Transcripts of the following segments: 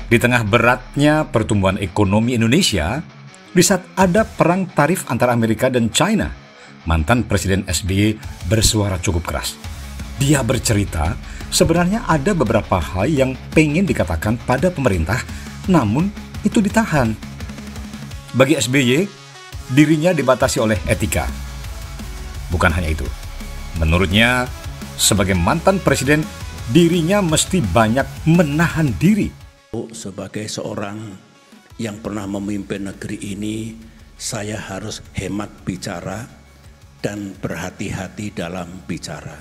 Di tengah beratnya pertumbuhan ekonomi Indonesia, di saat ada perang tarif antara Amerika dan China, mantan Presiden SBY bersuara cukup keras. Dia bercerita, sebenarnya ada beberapa hal yang pengen dikatakan pada pemerintah, namun itu ditahan. Bagi SBY, dirinya dibatasi oleh etika. Bukan hanya itu. Menurutnya, sebagai mantan presiden, dirinya mesti banyak menahan diri. Sebagai seorang yang pernah memimpin negeri ini, saya harus hemat bicara dan berhati-hati dalam bicara.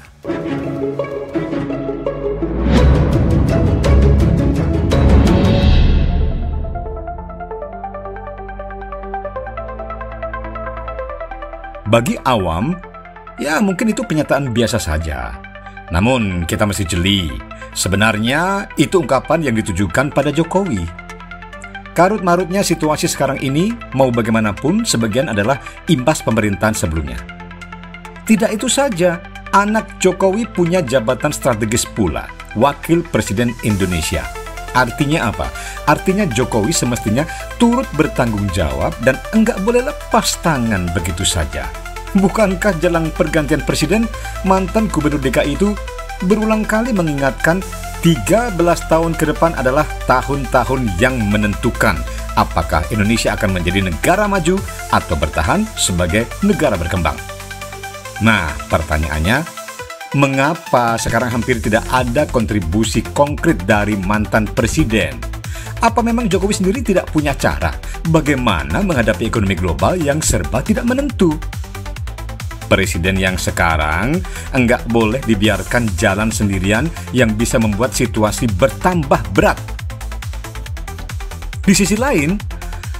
Bagi awam, ya mungkin itu pernyataan biasa saja. Namun kita mesti jeli, sebenarnya itu ungkapan yang ditujukan pada Jokowi. Karut-marutnya situasi sekarang ini, mau bagaimanapun, sebagian adalah imbas pemerintahan sebelumnya. Tidak itu saja, anak Jokowi punya jabatan strategis pula, Wakil Presiden Indonesia. Artinya apa? Artinya Jokowi semestinya turut bertanggung jawab dan enggak boleh lepas tangan begitu saja. Bukankah jelang pergantian presiden, mantan gubernur DKI itu berulang kali mengingatkan 13 tahun ke depan adalah tahun-tahun yang menentukan apakah Indonesia akan menjadi negara maju atau bertahan sebagai negara berkembang. Nah, pertanyaannya, mengapa sekarang hampir tidak ada kontribusi konkret dari mantan presiden? Apa memang Jokowi sendiri tidak punya cara bagaimana menghadapi ekonomi global yang serba tidak menentu? Presiden yang sekarang enggak boleh dibiarkan jalan sendirian yang bisa membuat situasi bertambah berat. Di sisi lain,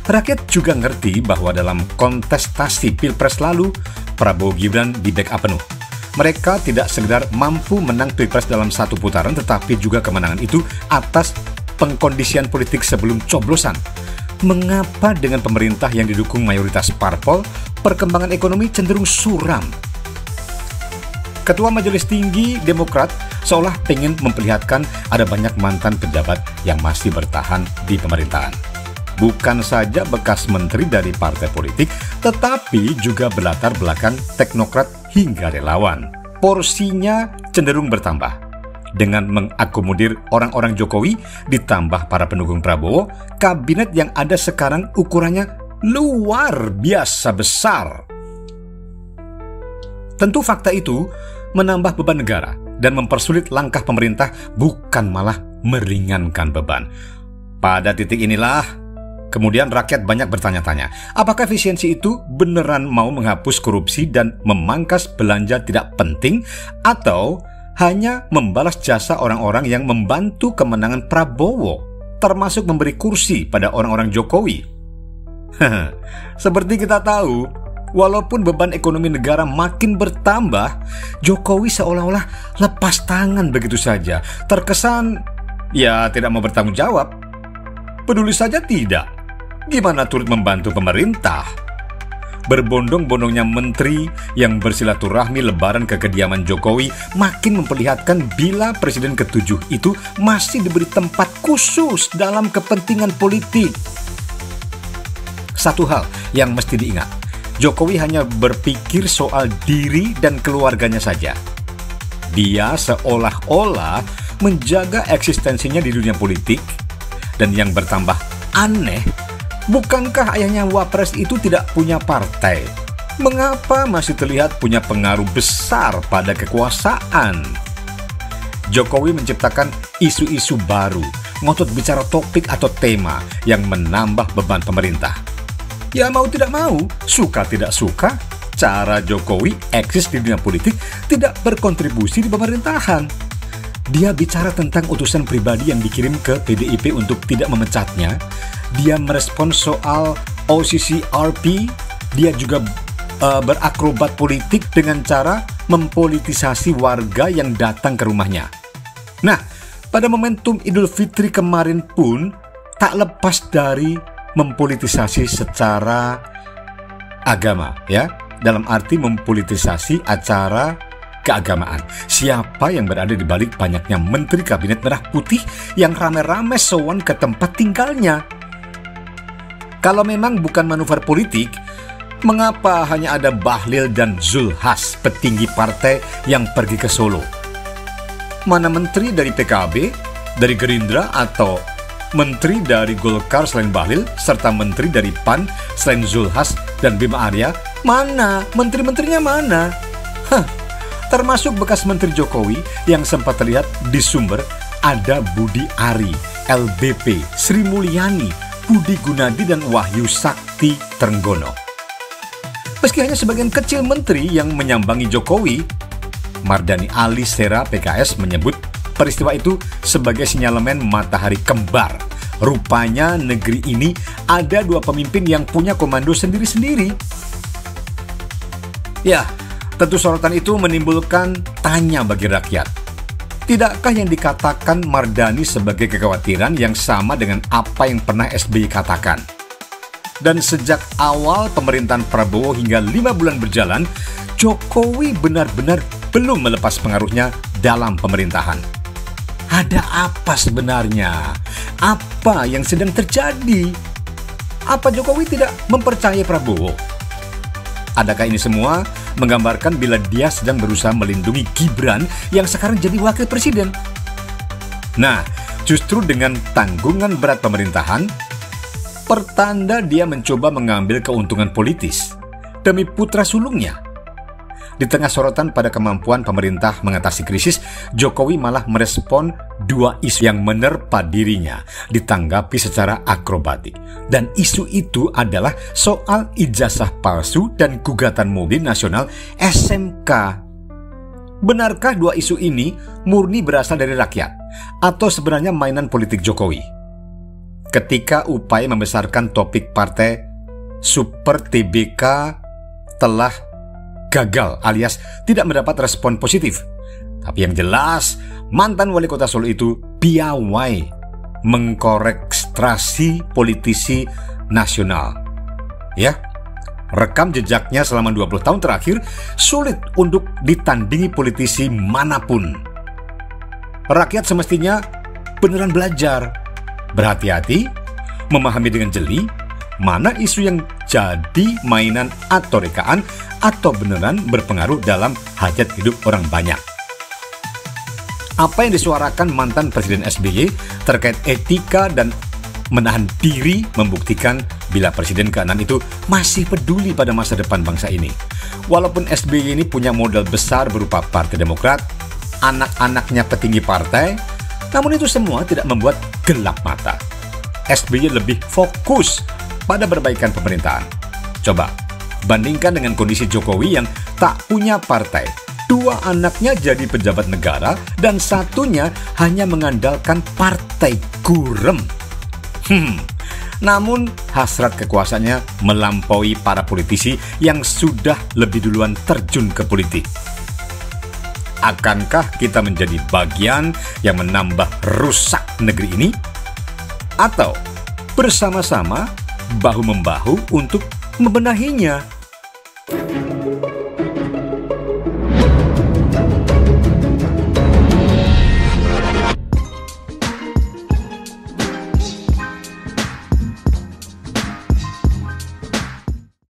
rakyat juga ngerti bahwa dalam kontestasi Pilpres lalu, Prabowo Gibran di backup penuh. Mereka tidak sekedar mampu menang Pilpres dalam satu putaran, tetapi juga kemenangan itu atas pengkondisian politik sebelum coblosan. Mengapa dengan pemerintah yang didukung mayoritas parpol, perkembangan ekonomi cenderung suram? Ketua Majelis Tinggi Demokrat seolah pengen memperlihatkan ada banyak mantan pejabat yang masih bertahan di pemerintahan. Bukan saja bekas menteri dari partai politik, tetapi juga berlatar belakang teknokrat hingga relawan. Porsinya cenderung bertambah. Dengan mengakomodir orang-orang Jokowi ditambah para pendukung Prabowo, kabinet yang ada sekarang ukurannya luar biasa besar. Tentu fakta itu menambah beban negara dan mempersulit langkah pemerintah, bukan malah meringankan beban. Pada titik inilah kemudian rakyat banyak bertanya-tanya, apakah efisiensi itu beneran mau menghapus korupsi dan memangkas belanja tidak penting, atau hanya membalas jasa orang-orang yang membantu kemenangan Prabowo, termasuk memberi kursi pada orang-orang Jokowi? Seperti kita tahu, walaupun beban ekonomi negara makin bertambah, Jokowi seolah-olah lepas tangan begitu saja. Terkesan, ya tidak mau bertanggung jawab. Peduli saja tidak. Gimana turut membantu pemerintah? Berbondong-bondongnya menteri yang bersilaturahmi lebaran ke kediaman Jokowi makin memperlihatkan bila Presiden ke-7 itu masih diberi tempat khusus dalam kepentingan politik. Satu hal yang mesti diingat, Jokowi hanya berpikir soal diri dan keluarganya saja. Dia seolah-olah menjaga eksistensinya di dunia politik, dan yang bertambah aneh, bukankah ayahnya Wapres itu tidak punya partai? Mengapa masih terlihat punya pengaruh besar pada kekuasaan? Jokowi menciptakan isu-isu baru, ngotot bicara topik atau tema yang menambah beban pemerintah. Ya mau tidak mau, suka tidak suka, cara Jokowi eksis di dunia politik tidak berkontribusi di pemerintahan. Dia bicara tentang utusan pribadi yang dikirim ke PDIP untuk tidak memecatnya. Dia merespons soal OCCRP. Dia juga berakrobat politik dengan cara mempolitisasi warga yang datang ke rumahnya. Nah, pada momentum Idul Fitri kemarin pun tak lepas dari mempolitisasi secara agama, ya, dalam arti mempolitisasi acara keagamaan. Siapa yang berada di balik banyaknya menteri kabinet merah putih yang rame-rame sowan ke tempat tinggalnya? Kalau memang bukan manuver politik, mengapa hanya ada Bahlil dan Zulhas, petinggi partai yang pergi ke Solo? Mana menteri dari PKB, dari Gerindra, atau menteri dari Golkar selain Bahlil, serta menteri dari PAN selain Zulhas dan Bima Arya? Mana? Menteri-menterinya mana? Termasuk bekas menteri Jokowi yang sempat terlihat di Sumber, ada Budi Ari, LBP, Sri Mulyani, Budi Gunadi, dan Wahyu Sakti Trenggono. Meski hanya sebagian kecil menteri yang menyambangi Jokowi, Mardani Alisera PKS menyebut peristiwa itu sebagai sinyalemen matahari kembar. Rupanya negeri ini ada dua pemimpin yang punya komando sendiri-sendiri. Ya, tentu sorotan itu menimbulkan tanya bagi rakyat. Tidakkah yang dikatakan Mardani sebagai kekhawatiran yang sama dengan apa yang pernah SBY katakan? Dan sejak awal pemerintahan Prabowo hingga 5 bulan berjalan, Jokowi benar-benar belum melepas pengaruhnya dalam pemerintahan. Ada apa sebenarnya? Apa yang sedang terjadi? Apa Jokowi tidak mempercayai Prabowo? Adakah ini semua menggambarkan bila dia sedang berusaha melindungi Gibran yang sekarang jadi wakil presiden? Nah, justru dengan tanggungan berat pemerintahan, pertanda dia mencoba mengambil keuntungan politis demi putra sulungnya. Di tengah sorotan pada kemampuan pemerintah mengatasi krisis, Jokowi malah merespon dua isu yang menerpa dirinya, ditanggapi secara akrobatik. Dan isu itu adalah soal ijazah palsu dan gugatan mobil nasional SMK. Benarkah dua isu ini murni berasal dari rakyat, atau sebenarnya mainan politik Jokowi? Ketika upaya membesarkan topik partai Super TBK telah gagal alias tidak mendapat respon positif. Tapi yang jelas, mantan wali kota Solo itu piawai mengkoreksi politisi nasional. Ya, rekam jejaknya selama 20 tahun terakhir sulit untuk ditandingi politisi manapun. Rakyat semestinya beneran belajar, berhati-hati, memahami dengan jeli mana isu yang jadi mainan atau rekaan atau beneran berpengaruh dalam hajat hidup orang banyak. Apa yang disuarakan mantan Presiden SBY terkait etika dan menahan diri membuktikan bila Presiden ke-6 itu masih peduli pada masa depan bangsa ini. Walaupun SBY ini punya modal besar berupa Partai Demokrat, anak-anaknya petinggi partai, namun itu semua tidak membuat gelap mata. SBY lebih fokus pada perbaikan pemerintahan. Coba bandingkan dengan kondisi Jokowi yang tak punya partai, dua anaknya jadi pejabat negara dan satunya hanya mengandalkan partai gurem. Namun hasrat kekuasaannya melampaui para politisi yang sudah lebih duluan terjun ke politik. Akankah kita menjadi bagian yang menambah rusak negeri ini? Atau bersama-sama bahu-membahu untuk membenahinya?